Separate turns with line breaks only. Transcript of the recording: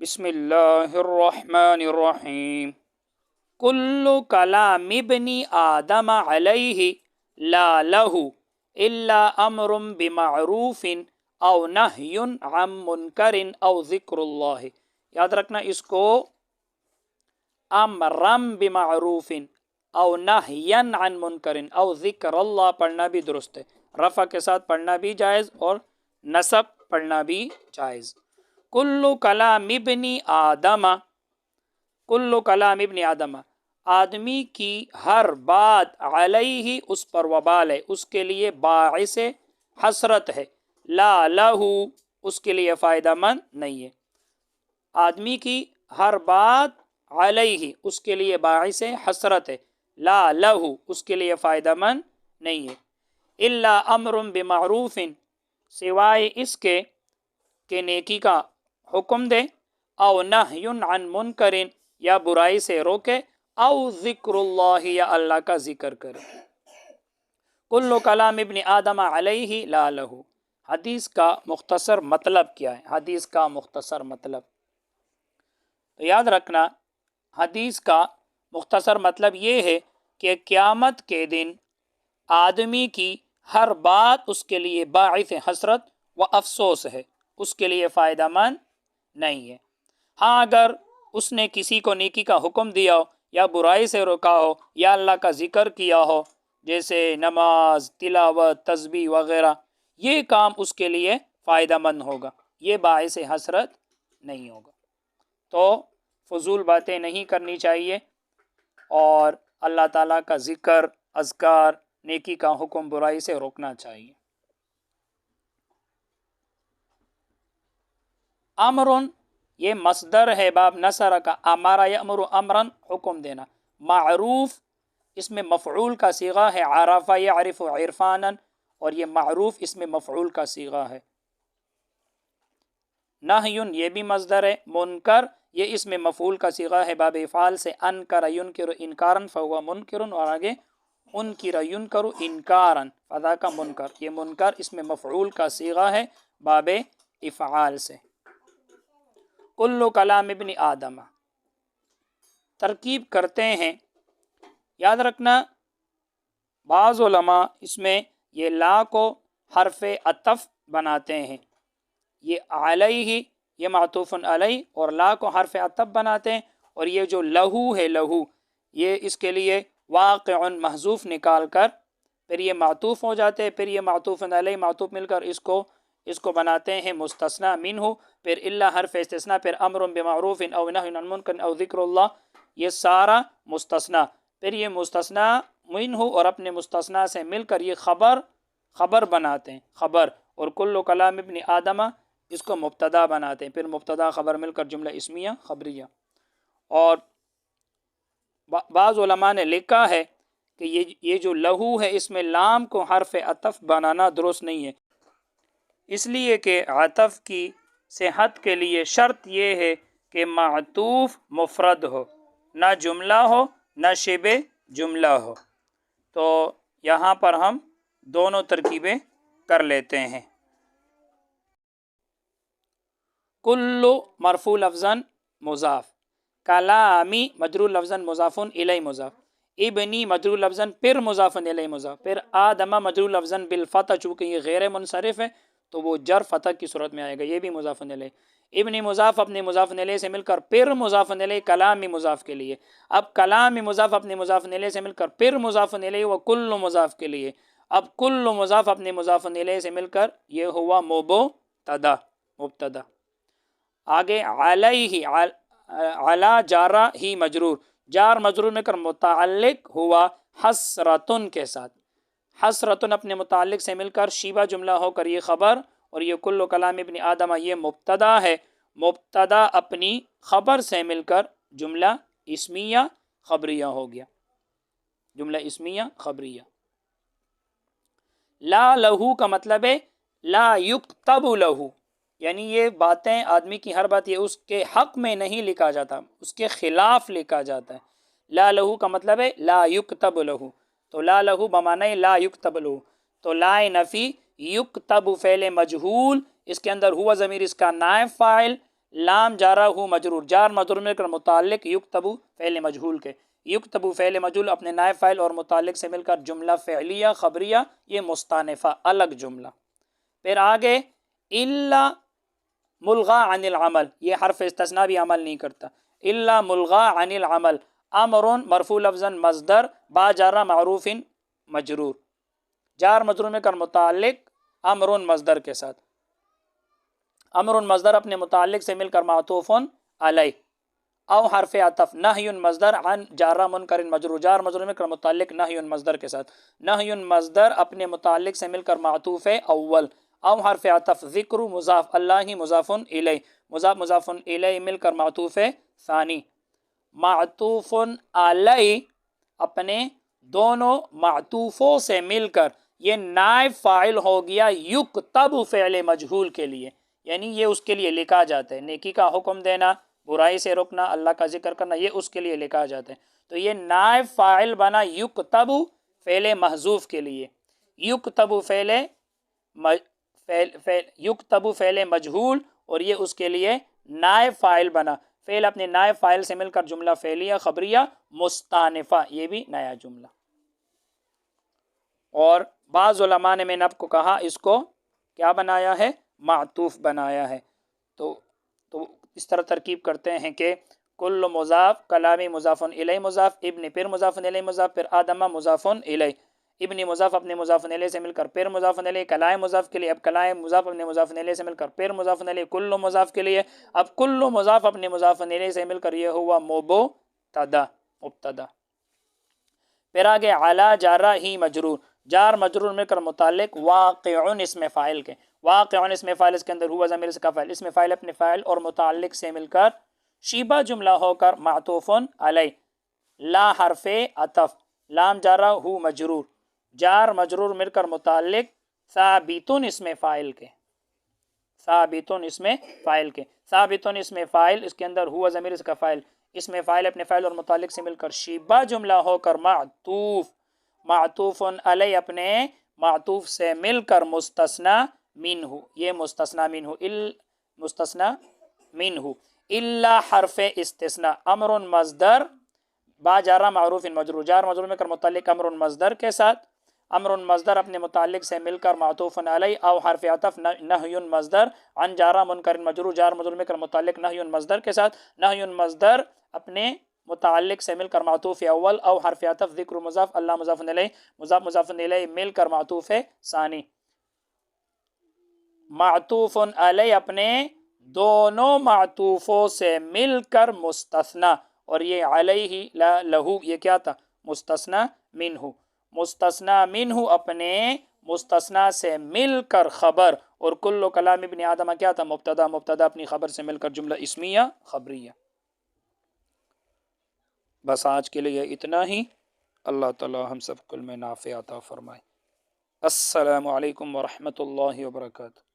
بسم اللہ الرحمن الرحیم کل کلام ابن آدم علیہ لا لہ الا امر بمعروف او نہی عن منکر او ذکر اللہ. یاد رکھنا اس کو امرم بمعروف او نہیا عن منکر او ذکر اللہ پڑھنا بھی درست ہے. رفع کے ساتھ پڑھنا بھی جائز اور نصب پڑھنا بھی جائز. کل کلام ابن آدم، کل کلام ابن آدم آدمی کی ہر بات علیہ اس پر وبال ہے، اس کے لیے باعث حسرت ہے، لا لہو اس کے لیے فائدہ مند نہیں ہے. آدمی کی ہر بات علیہ اس کے لیے باعث حسرت ہے، لا لہو اس کے لیے فائدہ مند نہیں ہے. الا امر بمعروف سوائے اس کے کہ نیکی کا حکم دے، او نہی عن منکر یا برائی سے روکے، او ذکر اللہ یا اللہ کا ذکر کرے. کل کلام ابن آدم علیہ لا لہو. حدیث کا مختصر مطلب کیا ہے؟ حدیث کا مختصر مطلب تو یاد رکھنا، حدیث کا مختصر مطلب یہ ہے کہ قیامت کے دن آدمی کی ہر بات اس کے لیے باعث حسرت و افسوس ہے، اس کے لیے فائدہ مند نہیں ہے. ہاں اگر اس نے کسی کو نیکی کا حکم دیا ہو یا برائی سے روکا ہو یا اللہ کا ذکر کیا ہو، جیسے نماز، تلاوت، تسبیح وغیرہ، یہ کام اس کے لیے فائدہ مند ہوگا، یہ باعث حسرت نہیں ہوگا. تو فضول باتیں نہیں کرنی چاہیے اور اللہ تعالیٰ کا ذکر، اذکار، نیکی کا حکم، برائی سے روکنا چاہیے. امرن یہ مصدر ہے باب نصر کا، امارا یامر امرن حکم دینا. معروف اس میں مفعول کا صیغہ ہے، عرف یعرف عرفانا، اور یہ معروف اس میں مفعول کا صیغہ ہے. نہیٌ یہ بھی مصدر ہے. منکر یہ اس میں مفعول کا صیغہ ہے باب افعال سے، انکر ینکر انکارا فہو منکر، اور آگے انکر ینکر انکارا فذاک منکر، یہ منکر اس میں مفعول کا صیغہ ہے باب افعال سے. کل کلام ابن آدم ترکیب کرتے ہیں. یاد رکھنا بعض علماء اس میں یہ لا کو حرف عطف بناتے ہیں، یہ علیہ یہ معطوف علیہ، اور لا کو حرف عطف بناتے ہیں، اور یہ جو لہو ہے لہو یہ اس کے لیے واقع محذوف نکال کر پھر یہ معطوف ہو جاتے ہیں، پھر یہ معطوف علیہ معطوف مل کر اس کو بناتے ہیں مستثنی منہ، پھر الا حرف استثناء، پھر امر بمعروف او نہی عن منکر او ذکر اللہ، یہ سارا مستثنی، پھر یہ مستثنی منہ اور اپنے مستثنی سے مل کر یہ خبر بناتے ہیں، خبر. اور کل کلام ابن آدم اس کو مبتدا بناتے ہیں، پھر مبتدا خبر مل کر جملہ اسمیہ خبریہ. اور بعض علماء نے لکھا ہے کہ یہ جو لہو ہے اس میں لام کو حرف عطف بنانا درست نہیں ہے، اس لیے کہ عطف کی صحت کے لیے شرط یہ ہے کہ معطوف مفرد ہو، نہ جملہ ہو نہ شبہ جملہ ہو. تو یہاں پر ہم دونوں ترکیبیں کر لیتے ہیں. کل مرفوع لفظاً مضاف، کلامی مجرور لفظاً مضاف الیہ مضاف، ابنی مجرور لفظاً پھر مضاف الیہ مضاف، پھر آدم مجرور لفظاً بالفتح، چونکہ یہ غیر منصرف ہے تو وہ جر فتح کی صورت میں آئے گا، یہ بھی مضاف الیہ. ابنی مضاف اپنے مضاف الیہ سے مل کر پھر مضاف الیہ کلامی مضاف کے لیے. اب کلامی مضاف اپنے مضاف الیہ سے مل کر پھر مضاف الیہ و کل مضاف کے لیے. اب کل مضاف اپنے مضاف الیہ سے مل کر یہ ہوا مبتدا. آگے علیہ، علی جارہ ہی مجرور، جار مجرور میں کر متعلق ہوا حسرتن کے ساتھ، حسرتن اپنے متعلق سے مل کر شیبہ جملہ ہو کر یہ خبر، اور یہ کل کلام ابن آدم یہ مبتدا ہے، مبتدا اپنی خبر سے مل کر جملہ اسمیہ خبریہ ہو گیا، جملہ اسمیہ خبریہ. لا لہو کا مطلب ہے لا یکتب لہو، یعنی یہ باتیں آدمی کی ہر بات یہ اس کے حق میں نہیں لکھا جاتا، اس کے خلاف لکھا جاتا ہے. لا لہو کا مطلب ہے لا یکتب لہو، تو لا لہو بمعنی لا یکتب لہو. تو لا نفی، یکتب فعل مجہول، اس کے اندر ہوا ضمیر اس کا نائب فاعل، لام جارہ ہو مجرور، جار مجرور مل کر متعلق یکتبو فعل مجہول کے، یکتبو فعل مجہول اپنے نائب فاعل اور متعلق سے مل کر جملہ فعلیہ خبریہ، یہ مستانفہ الگ جملہ۔ پھر آگے الا ملغا عن العمل، یہ حرف استثناء بھی عمل نہیں کرتا، الا ملغا عن العمل، امر مرفوع لفظا مصدر با جارہ معروف مجرور، جار مجرور میں کر متعلق امر مصدر کے ساتھ، امر مصدر اپنے متعلق سے مل کر معطوف علیہ، او حرف عطف نہی مصدر عن جارہ منکر مجرور، جار مجرور میں کر متعلق نہی مصدر کے ساتھ، نہی مصدر اپنے متعلق سے مل کر معطوف اول، او حرف عطف ذکر مضاف اللہ مضاف الیہ، مضاف مضاف الیہ مل کر معطوف ثانی، معطوف علیہ اپنے دونوں معطوفوں سے مل کر یہ نائب فاعل ہو گیا یکتب فعل مجہول کے لیے، یعنی یہ اس کے لیے لکھا جاتا ہے، نیکی کا حکم دینا، برائی سے رکنا، اللہ کا ذکر کرنا، یہ اس کے لیے لکھا جاتا ہے، تو یہ نائب فاعل بنا یکتب فعل محذوف کے لیے، یکتب یکتب فعل مجہول، اور یہ اس کے لیے نائب فاعل بنا، فعل اپنے نائب فاعل سے مل کر جملہ فعلیہ خبریہ مستانفہ، یہ بھی نیا جملہ۔ اور بعض علماء نے میں نے آپ کو کہا اس کو کیا بنایا ہے، معطوف بنایا ہے، تو اس طرح ترکیب کرتے ہیں کہ کل مضاف، کلامی مضاف الیہ مضاف، ابن پھر مضاف الیہ مضاف، پھر آدمہ مضاف الیہ، ابن مضاف اپنے مضاف الیہ سے مل کر پھر مضاف الیہ، کلائے مضاف کے لیے اب کلائے مضاف اپنے مضاف الیہ سے مل کر پھر مضاف الیہ، کل مضاف کے لیے اب کل مضاف اپنے مضاف الیہ سے مل کر یہ ہوا مبتدا، پھر آگے علی جارہ ہی مجرور، جار مجرور مل کر متعلق واقعن اسم فاعل کے، واقعن اسم فاعل اس کے اندر ہوا ضمیر اس کا فاعل، اسم فاعل اپنے فاعل اور متعلق سے مل کر شیبہ جملہ ہو کر معطوف علیہ، لا حرف عطف، لام جارہ ہو مجرور، جار مجرور مل کر متعلق ثابتن اسم فاعل کے، ثابتن اسم فاعل کے، ثابتن اسم فاعل اس کے اندر ہوا ضمیر اس کا فاعل، اسم فاعل اپنے فاعل اور متعلق سے مل کر شیبہ جملہ ہو کر معطوف، معطوف علیہ اپنے معطوف سے مل کر مستثنی منہ، یہ مستثنی منہ، مستثنی منہ، الا حرف استثناء، امر مصدر با جارہ معروف مجرور، جار مجرور میں کر متعلق امر مصدر کے ساتھ، امر مصدر اپنے متعلق سے مل کر معطوف علیہ، او حرف عطف نہی مصدر عن جارہ منکر مجرور، جار مجرور میں کر متعلق نہی مصدر کے ساتھ، نہی مصدر اپنے متعلق سے مل کر معطوف اول، او حرف عطف ذکر مضاف اللہ مضاف الیہ، مضاف مضاف الیہ مل کر معطوف ثانی، معطوف علیہ اپنے دونوں معطوفوں سے مل کر مستثنی، اور یہ علیہ لہو یہ کیا تھا، مستثنی منہ، مستثنی منہ اپنے مستثنی سے مل کر خبر، اور کل کلام ابن آدم کیا تھا، مبتدا، مبتدا اپنی خبر سے مل کر جملہ اسمیہ خبریہ۔ بس آج کے لیے اتنا ہی، اللہ تعالی ہم سب کو علم نافع عطا فرمائے۔ السلام علیکم ورحمۃ اللہ وبرکاتہ۔